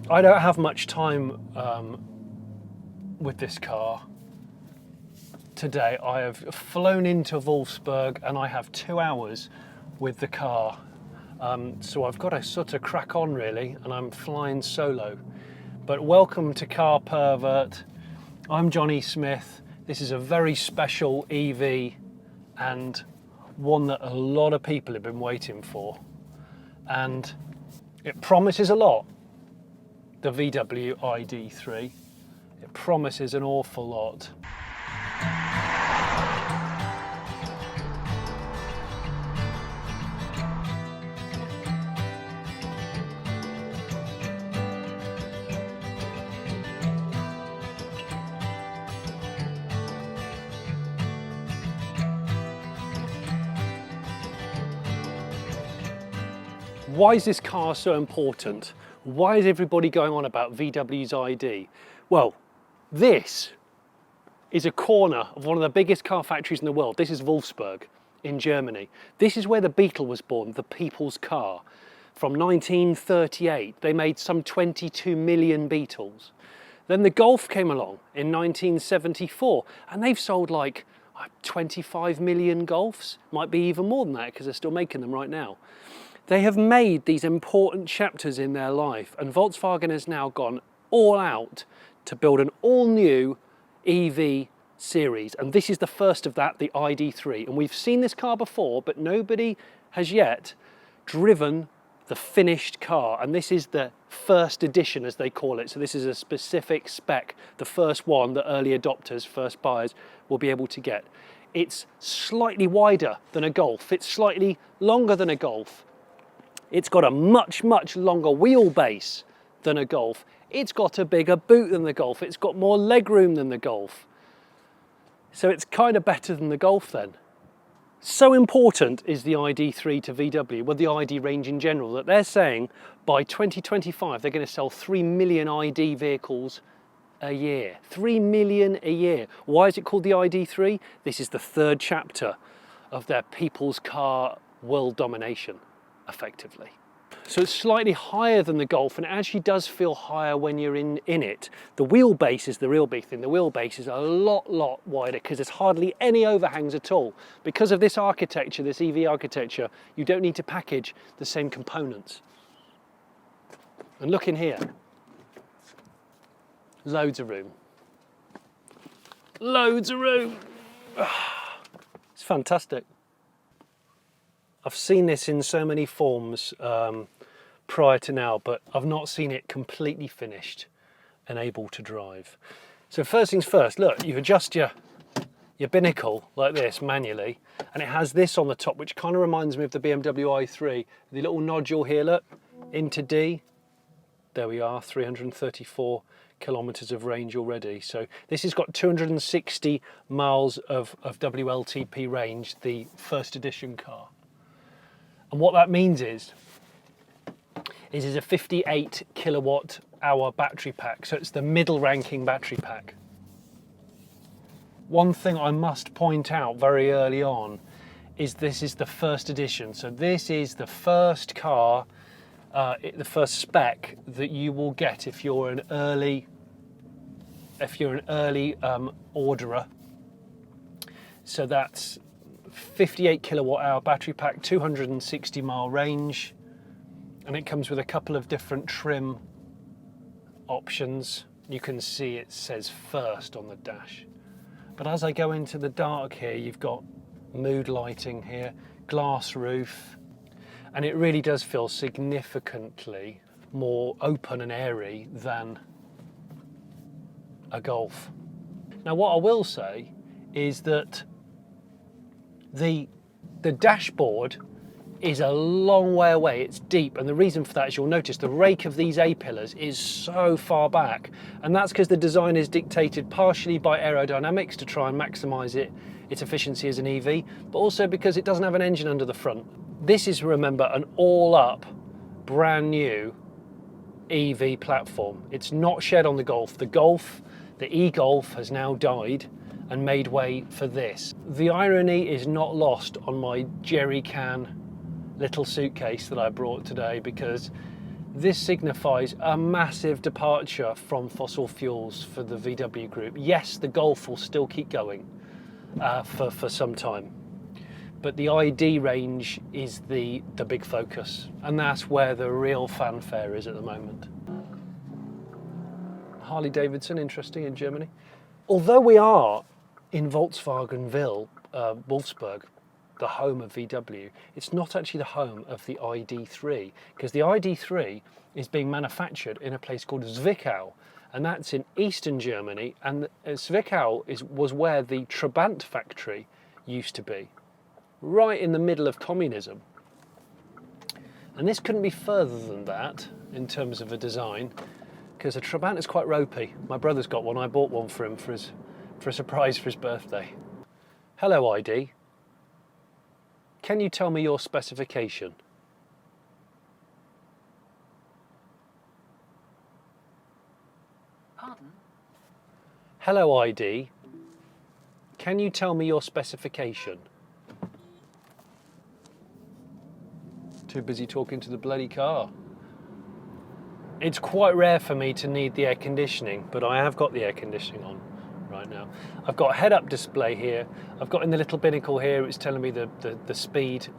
I don't have much time with this car today. I have flown into Wolfsburg and I have 2 hours with the car. So I've got to sort of crack on really, and I'm flying solo. But welcome to Car Pervert. I'm Jonny Smith. This is a very special EV and one that a lot of people have been waiting for. And it promises a lot. The VW ID.3. It promises an awful lot. Why is this car so important? Why is everybody going on about VW's ID? Well, this is a corner of one of the biggest car factories in the world. This is Wolfsburg in Germany. This is where the Beetle was born, the people's car. From 1938, they made some 22 million Beetles. Then the Golf came along in 1974, and they've sold like 25 million Golfs. Might be even more than that because they're still making them right now. They have made these important chapters in their life, and Volkswagen has now gone all out to build an all-new EV series, and this is the first of that, the ID.3. And we've seen this car before, but nobody has yet driven the finished car, and this is the first edition, as they call it. So this is a specific spec, the first one that early adopters, first buyers, will be able to get. It's slightly wider than a Golf, it's slightly longer than a Golf. It's got a much, much longer wheelbase than a Golf. It's got a bigger boot than the Golf. It's got more legroom than the Golf. So it's kind of better than the Golf then. So important is the ID.3 to VW, well, the ID range in general, that they're saying by 2025 they're going to sell 3 million ID vehicles a year. 3 million a year. Why is it called the ID.3? This is the third chapter of their people's car world domination, effectively. So it's slightly higher than the Golf, and it actually does feel higher when you're in it. The wheelbase is the real big thing. The wheelbase is a lot wider because there's hardly any overhangs at all. Because of this architecture, this EV architecture, you don't need to package the same components. And look in here. Loads of room. Loads of room. It's fantastic. I've seen this in so many forms prior to now, but I've not seen it completely finished and able to drive. So first things first, look, you adjust your binnacle like this manually, and it has this on the top, which kind of reminds me of the BMW i3. The little nodule here, look, into D. There we are, 334 kilometers of range already. So this has got 260 miles of WLTP range, the first edition car. And what that means is a 58 kilowatt hour battery pack. So it's the middle ranking battery pack. One thing I must point out very early on is this is the first edition. So this is the first car, the first spec that you will get if you're an early orderer. So that's 58 kilowatt hour battery pack, 260 mile range, and it comes with a couple of different trim options. You can see it says first on the dash, but as I go into the dark here, you've got mood lighting here, glass roof, and it really does feel significantly more open and airy than a Golf. Now what I will say is that the dashboard is a long way away, it's deep, and the reason for that is you'll notice the rake of these A-pillars is so far back, and that's because the design is dictated partially by aerodynamics to try and maximise its efficiency as an EV, but also because it doesn't have an engine under the front. This is, remember, an all-up, brand new EV platform. It's not shared on the Golf. The e-Golf has now died and made way for this. The irony is not lost on my jerry can little suitcase that I brought today, because This signifies a massive departure from fossil fuels for the VW group. Yes, the Golf will still keep going for some time, but the ID range is the big focus, and that's where the real fanfare is at the moment. Harley Davidson, interesting, in Germany. Although we are in Volkswagenville, Wolfsburg, the home of VW, it's not actually the home of the ID.3, because the ID.3 is being manufactured in a place called Zwickau, and that's in eastern Germany, and Zwickau was where the Trabant factory used to be, right in the middle of communism. And this couldn't be further than that in terms of a design, because a Trabant is quite ropey. My brother's got one, I bought one for him for a surprise for his birthday. Hello ID. Can you tell me your specification? Pardon? Hello ID. Can you tell me your specification? Too busy talking to the bloody car. It's quite rare for me to need the air conditioning, but I have got the air conditioning on right now. I've got a head-up display here. I've got in the little binnacle here, it's telling me the speed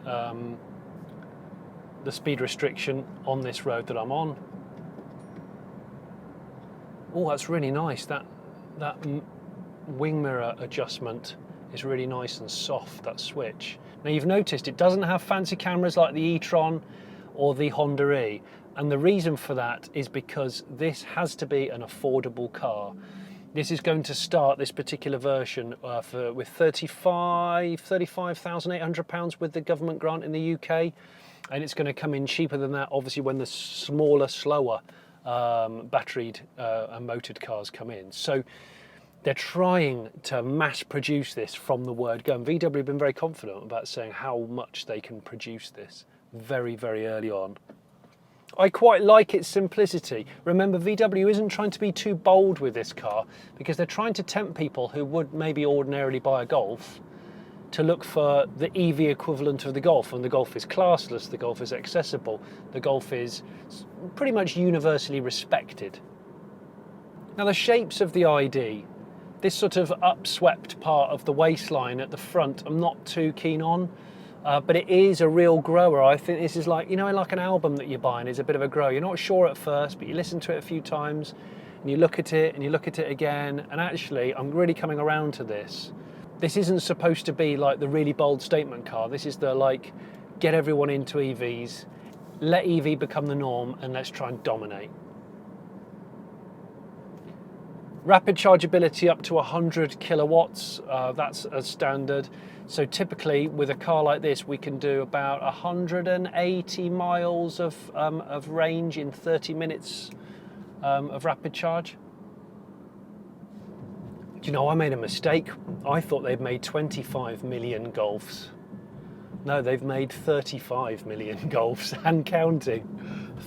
restriction on this road that I'm on. Oh, that's really nice. That wing mirror adjustment is really nice and soft, that switch. Now you've noticed it doesn't have fancy cameras like the e-tron or the Honda E, and the reason for that is because this has to be an affordable car. This is going to start, this particular version, with £35,800 with the government grant in the UK, and it's going to come in cheaper than that, obviously, when the smaller, slower batteried and motored cars come in. So they're trying to mass produce this from the word go. And VW have been very confident about saying how much they can produce this very, very early on. I quite like its simplicity. Remember, VW isn't trying to be too bold with this car, because they're trying to tempt people who would maybe ordinarily buy a Golf to look for the EV equivalent of the Golf. And the Golf is classless, the Golf is accessible, the Golf is pretty much universally respected. Now the shapes of the ID, this sort of upswept part of the waistline at the front, I'm not too keen on. But it is a real grower. I think this is like, you know, like an album that you're buying is a bit of a grower. You're not sure at first, but you listen to it a few times and you look at it and you look at it again. And actually, I'm really coming around to this. This isn't supposed to be like the really bold statement car. This is the like, get everyone into EVs, let EV become the norm, and let's try and dominate. Rapid chargeability up to 100 kilowatts, that's as standard. So typically with a car like this, we can do about 180 miles of range in 30 minutes of rapid charge. Do you know, I made a mistake. I thought they'd made 25 million Golfs. No, they've made 35 million Golfs and counting.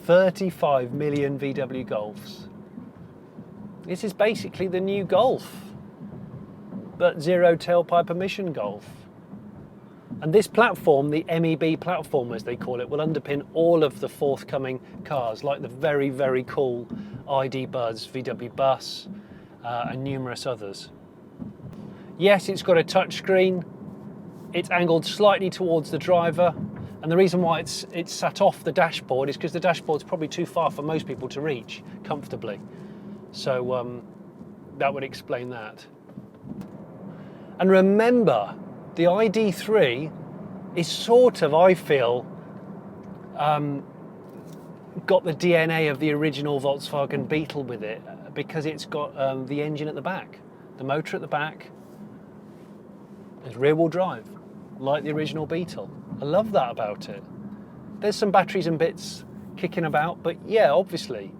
35 million VW Golfs. This is basically the new Golf, but zero tailpipe emission Golf. And this platform, the MEB platform as they call it, will underpin all of the forthcoming cars, like the very, very cool ID Buzz, VW Bus, and numerous others. Yes, it's got a touchscreen. It's angled slightly towards the driver, and the reason why it's sat off the dashboard is because the dashboard's probably too far for most people to reach comfortably. So that would explain that. And remember, the ID.3 is sort of, I feel, got the DNA of the original Volkswagen Beetle with it, because it's got the engine at the back, the motor at the back. There's rear-wheel drive, like the original Beetle. I love that about it. There's some batteries and bits kicking about, but yeah, obviously,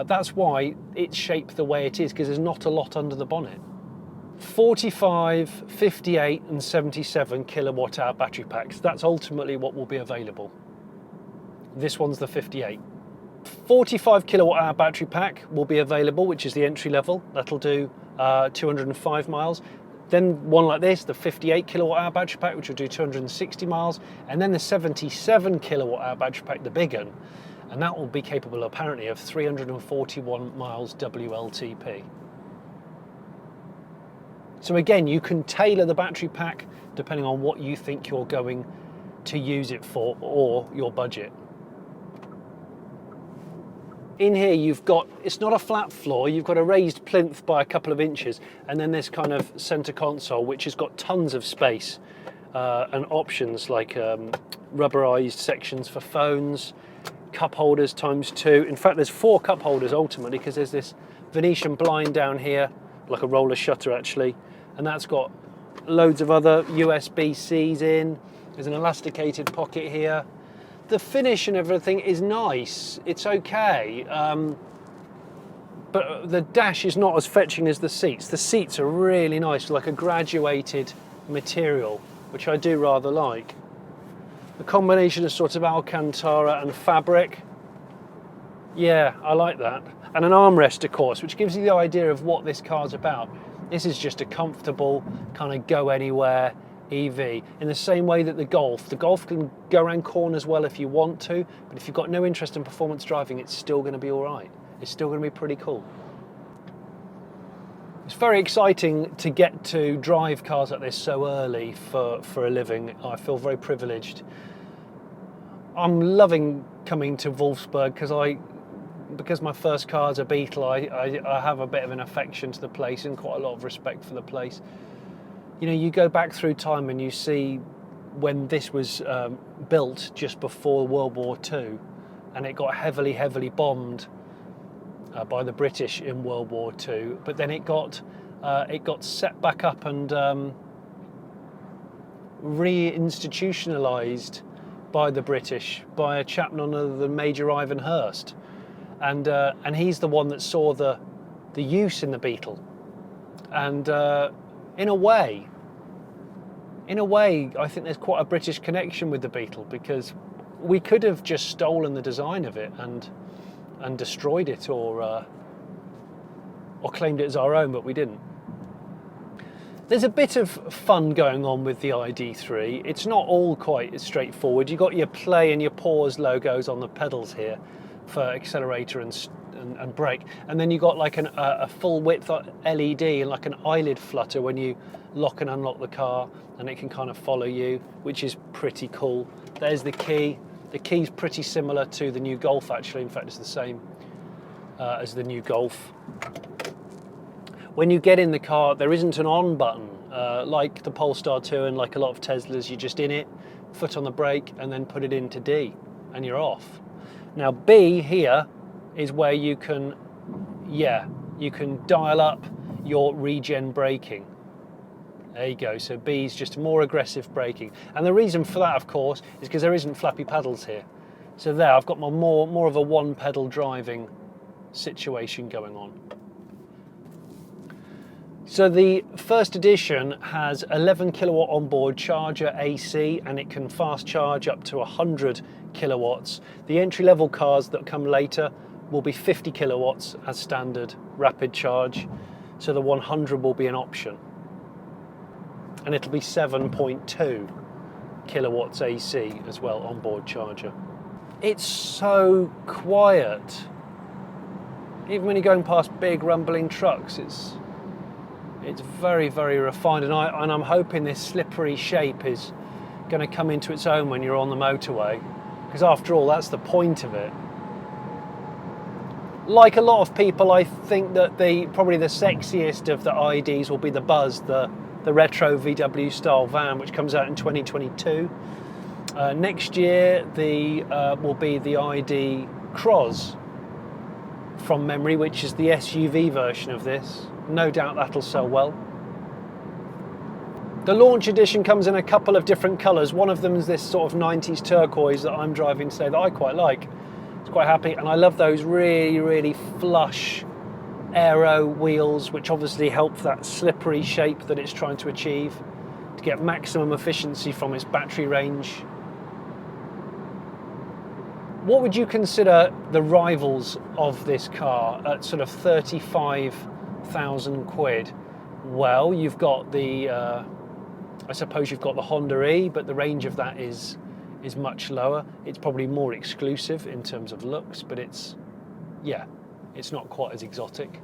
that's why it's shaped the way it is, because there's not a lot under the bonnet. 45, 58 and 77 kilowatt hour battery packs. That's ultimately what will be available. This one's the 58. 45 kilowatt hour battery pack will be available, which is the entry level. That'll do 205 miles. Then one like this, the 58 kilowatt hour battery pack, which will do 260 miles. And then the 77 kilowatt hour battery pack, the big one, And that will be capable apparently of 341 miles WLTP. So again, you can tailor the battery pack depending on what you think you're going to use it for or your budget. In here you've got, it's not a flat floor, you've got a raised plinth by a couple of inches, and then this kind of center console which has got tons of space and options like rubberized sections for phones, cup holders ×2. In fact, there's 4 cup holders ultimately, because there's this Venetian blind down here, like a roller shutter actually, and that's got loads of other USB-Cs in. There's an elasticated pocket here. The finish and everything is nice, it's okay, but the dash is not as fetching as the seats. The seats are really nice, like a graduated material, which I do rather like. The combination of sort of Alcantara and fabric, yeah, I like that. And an armrest, of course, which gives you the idea of what this car's about. This is just a comfortable, kind of go anywhere EV, in the same way that the Golf can go around corners well if you want to, but if you've got no interest in performance driving, it's still going to be all right. It's still going to be pretty cool. It's very exciting to get to drive cars like this so early for a living. I feel very privileged. I'm loving coming to Wolfsburg because my first car's a Beetle. I have a bit of an affection to the place and quite a lot of respect for the place. You know, you go back through time and you see when this was built just before World War II, and it got heavily bombed by the British in World War II. But then it got set back up and re-institutionalised by the British by a chap none other than Major Ivan Hurst, and he's the one that saw the use in the Beetle, and in a way, I think there's quite a British connection with the Beetle, because we could have just stolen the design of it and destroyed it or claimed it as our own, but we didn't. There's a bit of fun going on with the ID.3. It's not all quite straightforward. You've got your play and your pause logos on the pedals here for accelerator and brake, and then you've got like a full width LED and like an eyelid flutter when you lock and unlock the car, and it can kind of follow you, which is pretty cool. There's the key. The key's pretty similar to the new Golf actually. In fact, it's the same as the new Golf. When you get in the car, there isn't an on button like the Polestar 2 and like a lot of Teslas. You're just in it, foot on the brake, and then put it into D, and you're off. Now B here is where you can dial up your regen braking. There you go. So B is just more aggressive braking, and the reason for that, of course, is because there isn't flappy paddles here. So there, I've got more of a one pedal driving situation going on. So the first edition has 11 kilowatt onboard charger AC, and it can fast charge up to 100 kilowatts. The entry-level cars that come later will be 50 kilowatts as standard rapid charge, so the 100 will be an option. And it'll be 7.2 kilowatts AC as well, onboard charger. It's so quiet. Even when you're going past big rumbling trucks, it's very, very refined, and I'm hoping this slippery shape is going to come into its own when you're on the motorway, because after all, that's the point of it. Like a lot of people, I think that probably the sexiest of the IDs will be the Buzz, the retro VW style van, which comes out in 2022. Next year will be the ID Cross from memory, which is the SUV version of this. No doubt that'll sell well. The launch edition comes in a couple of different colours. One of them is this sort of 90s turquoise that I'm driving today that I quite like. It's quite happy, and I love those really, really flush aero wheels, which obviously help that slippery shape that it's trying to achieve to get maximum efficiency from its battery range. What would you consider the rivals of this car at sort of 35,000 quid? Well, you've got the, I suppose you've got the Honda E, but the range of that is is much lower. It's probably more exclusive in terms of looks, but it's not quite as exotic.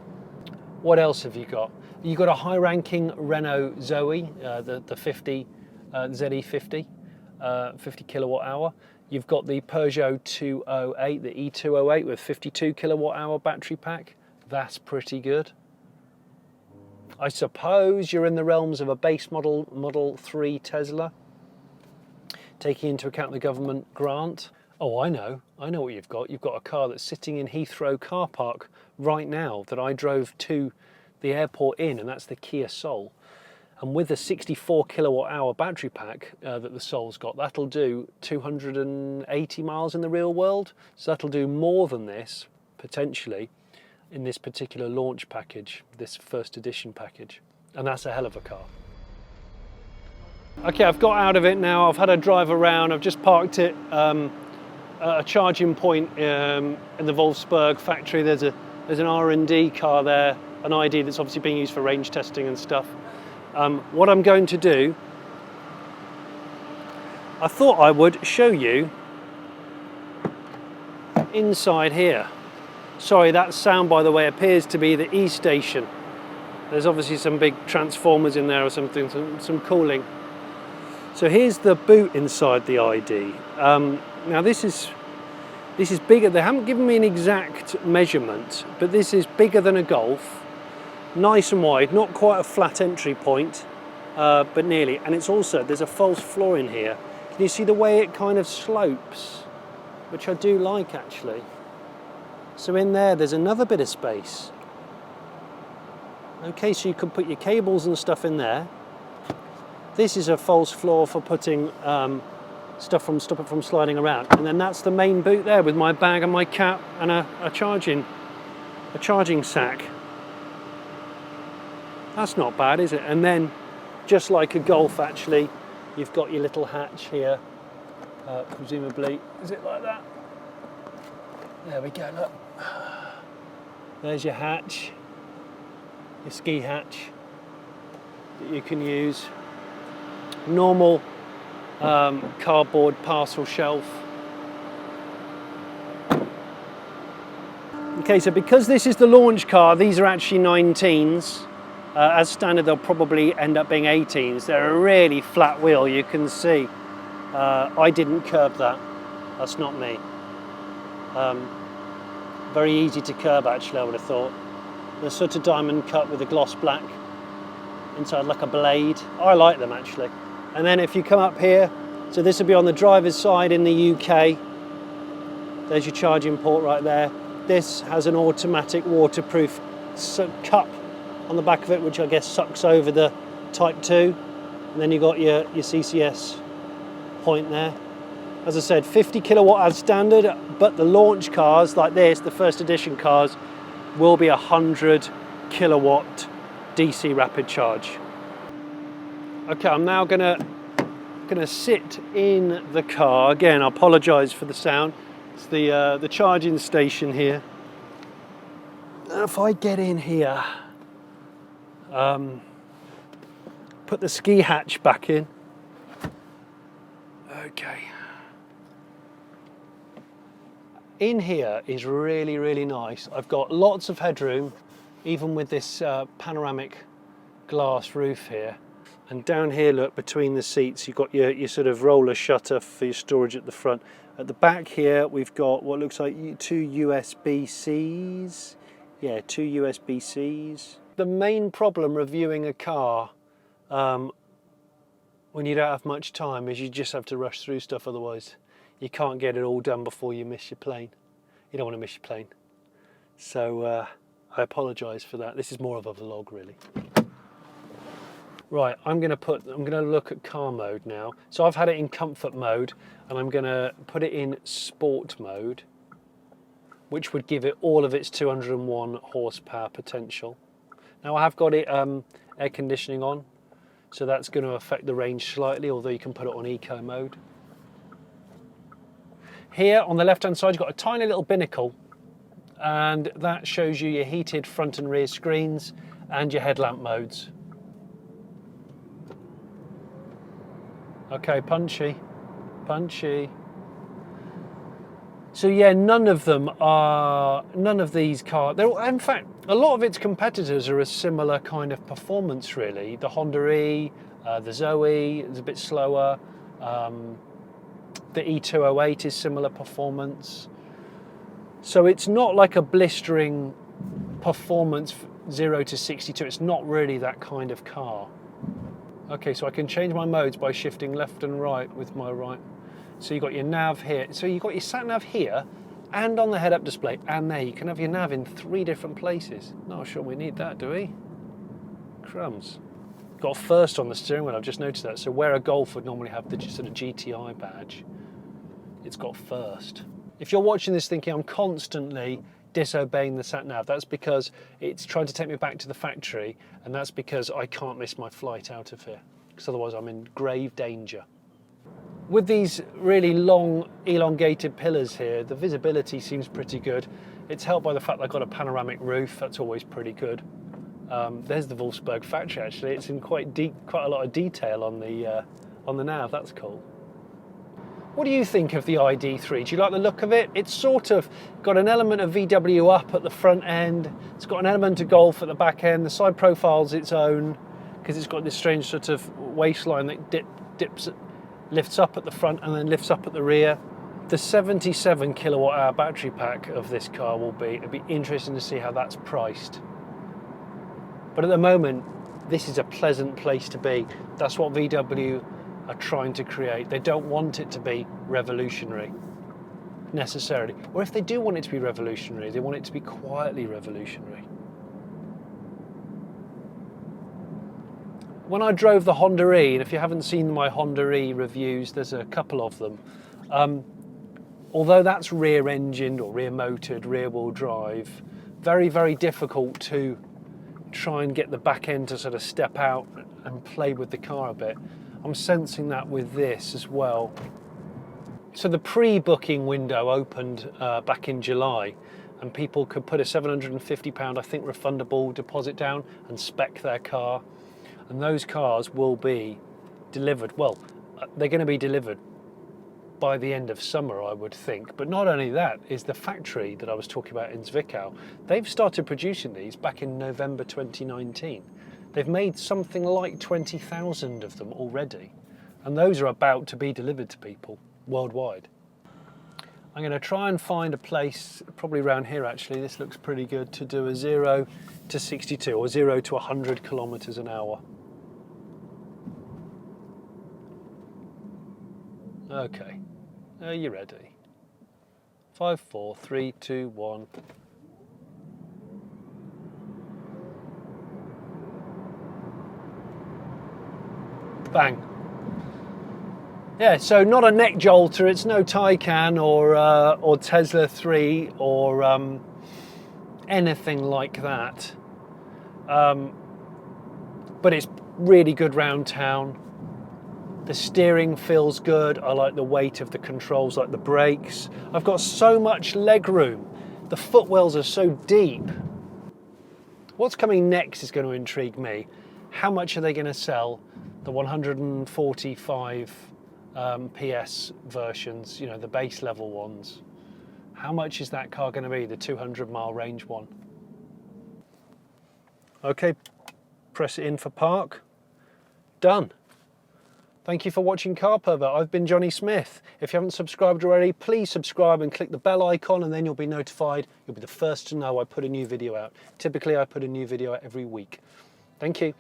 What else have you got? You've got a high-ranking Renault Zoe, the 50 ZE50, 50 kilowatt hour. You've got the Peugeot 208, the E208 with 52 kilowatt hour battery pack. That's pretty good. I suppose you're in the realms of a base Model 3 Tesla, taking into account the government grant. Oh, I know what you've got. You've got a car that's sitting in Heathrow car park right now that I drove to the airport in, and that's the Kia Soul. And with the 64 kilowatt hour battery pack that the Soul's got, that'll do 280 miles in the real world. So that'll do more than this, potentially, in this particular launch package, this first edition package. And that's a hell of a car. Okay, I've got out of it now. I've had a drive around. I've just parked it at a charging point in the Wolfsburg factory. There's an R&D car there, an ID that's obviously being used for range testing and stuff. What I'm going to do, I thought I would show you inside here. Sorry, that sound, by the way, appears to be the E-station. There's obviously some big transformers in there or something, some cooling. So here's the boot inside the ID. Now this is bigger. They haven't given me an exact measurement, but this is bigger than a Golf. Nice and wide, not quite a flat entry point, but nearly. And it's also, there's a false floor in here. Can you see the way it kind of slopes? Which I do like, actually. So in there's another bit of space. Okay, so you can put your cables and stuff in there. This is a false floor for putting stop it from sliding around. And then that's the main boot there with my bag and my cap and a charging sack. That's not bad, is it? And then, just like a Golf, actually, you've got your little hatch here, presumably. Is it like that? There we go, look. There's your hatch, your ski hatch that you can use. Normal cardboard parcel shelf. Okay, so because this is the launch car, these are actually 19s. As standard, they'll probably end up being 18s. They're a really flat wheel, you can see. I didn't curb that. That's not me. Very easy to curb, actually, I would have thought. They're sort of diamond cut with a gloss black inside, like a blade. I like them, actually. And then if you come up here, so this will be on the driver's side in the UK. There's your charging port right there. This has an automatic waterproof cup on the back of it, which I guess sucks over the Type 2. And then you've got your CCS point there. As I said, 50 kilowatt as standard, but the launch cars like this, the first edition cars, will be 100 kilowatt DC rapid charge. Okay, I'm now gonna sit in the car. Again, I apologise for the sound. It's the charging station here. If I get in here, put the ski hatch back in. Okay. In here is really, really nice. I've got lots of headroom, even with this panoramic glass roof here. And down here, look, between the seats, you've got your sort of roller shutter for your storage at the front. At the back here, we've got what looks like two USB-Cs. Yeah, two USB-Cs. The main problem reviewing a car when you don't have much time is you just have to rush through stuff, otherwise you can't get it all done before you miss your plane. You don't want to miss your plane. So I apologise for that. This is more of a vlog, really. Right, I'm going to look at car mode now. So I've had it in comfort mode, and I'm going to put it in sport mode, which would give it all of its 201 horsepower potential. Now I have got it air conditioning on, so that's going to affect the range slightly, although you can put it on eco mode. Here on the left hand side, you've got a tiny little binnacle, and that shows you your heated front and rear screens and your headlamp modes. Okay, punchy, punchy. So yeah, none of these cars, in fact, a lot of its competitors are a similar kind of performance really. The Honda E, the Zoe is a bit slower, the E208 is similar performance. So it's not like a blistering performance 0 to 62, it's not really that kind of car. Okay, so I can change my modes by shifting left and right with my right. So you've got your nav here. So you've got your sat nav here and on the head-up display, and there. You can have your nav in 3 different places. Not sure we need that, do we? Crumbs. Got first on the steering wheel, I've just noticed that. So where a Golf would normally have the sort of GTI badge, it's got first. If you're watching this thinking I'm constantly disobeying the sat nav, that's because it's trying to take me back to the factory, and that's because I can't miss my flight out of here, because otherwise I'm in grave danger. With these really long elongated pillars here, the visibility seems pretty good. It's helped by the fact that I've got a panoramic roof, that's always pretty good. There's the Wolfsburg factory actually, it's in quite a lot of detail on the nav, that's cool. What do you think of the ID.3? Do you like the look of it? It's sort of got an element of VW up at the front end, it's got an element of Golf at the back end, the side profile's its own, because it's got this strange sort of waistline that lifts up at the front and then lifts up at the rear. The 77 kilowatt hour battery pack of this car it'd be interesting to see how that's priced. But at the moment, this is a pleasant place to be. That's what VW are trying to create. They don't want it to be revolutionary, necessarily. Or if they do want it to be revolutionary, they want it to be quietly revolutionary. When I drove the Honda E, and if you haven't seen my Honda E reviews, there's a couple of them. Although that's rear-engined or rear-motored, rear-wheel drive, very, very difficult to try and get the back end to sort of step out and play with the car a bit. I'm sensing that with this as well. So the pre-booking window opened back in July, and people could put a £750, I think, refundable deposit down and spec their car. And those cars will be delivered, well, they're going to be delivered by the end of summer, I would think. But not only that, is the factory that I was talking about in Zwickau. They've started producing these back in November 2019. They've made something like 20,000 of them already. And those are about to be delivered to people worldwide. I'm going to try and find a place, probably around here actually, this looks pretty good, to do a 0 to 62 or 0 to 100 kilometers an hour. Okay, are you ready? 5, 4, 3, 2, 1. Bang. Yeah, so not a neck jolter, it's no Taycan or Tesla 3 or anything like that. But it's really good round town. The steering feels good. I like the weight of the controls, like the brakes. I've got so much leg room. The footwells are so deep. What's coming next is going to intrigue me. How much are they going to sell the 145 PS versions, you know, the base level ones? How much is that car going to be, the 200-mile range one? Okay, press it in for park. Done. Thank you for watching Car Pervert. I've been Jonny Smith. If you haven't subscribed already, please subscribe and click the bell icon, and then you'll be notified. You'll be the first to know I put a new video out. Typically, I put a new video out every week. Thank you.